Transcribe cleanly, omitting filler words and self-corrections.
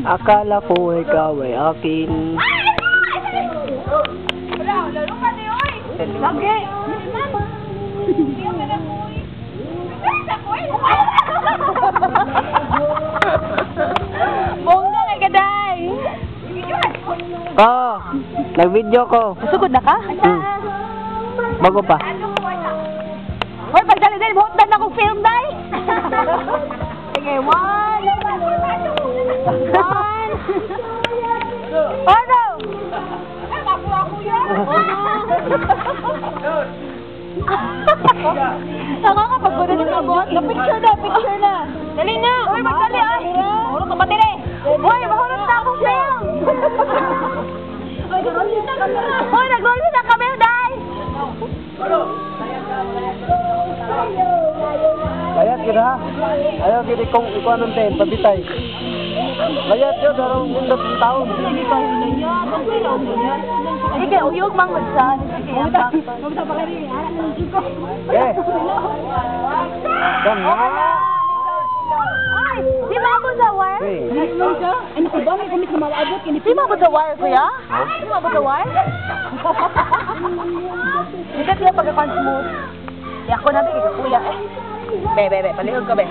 Akala ko ikaw ay akin. Wala, lalo ka niyo eh. Lagi. Bongga kay Gaday. Oo, nag-video ko. Sugod na ka? Bago pa. Hoy, pagdali-dali, buhot na akong film, day. Sige, one. Ano? Ako yan. Nakakapagod na ng buhot. Picture na. Dali na. Hoy, magdali ay. Mahulog ka pati rin. Hoy, mahulog na akong film. Hoy, nag-roll na kami, day. Layat kita ha. Ayaw kita kung ikaw anong ten, pabitay. Layat yun, darong mundot ng taon. Sige, uyog mangod sa. Eh. Dam na. Ay, di ba mo sa wire? Di ba mo sa wire, kuya? Di ba mo sa wire? Hindi ka pagkakan smooth. Di ako na, kuya eh. Be, palihog ka, be.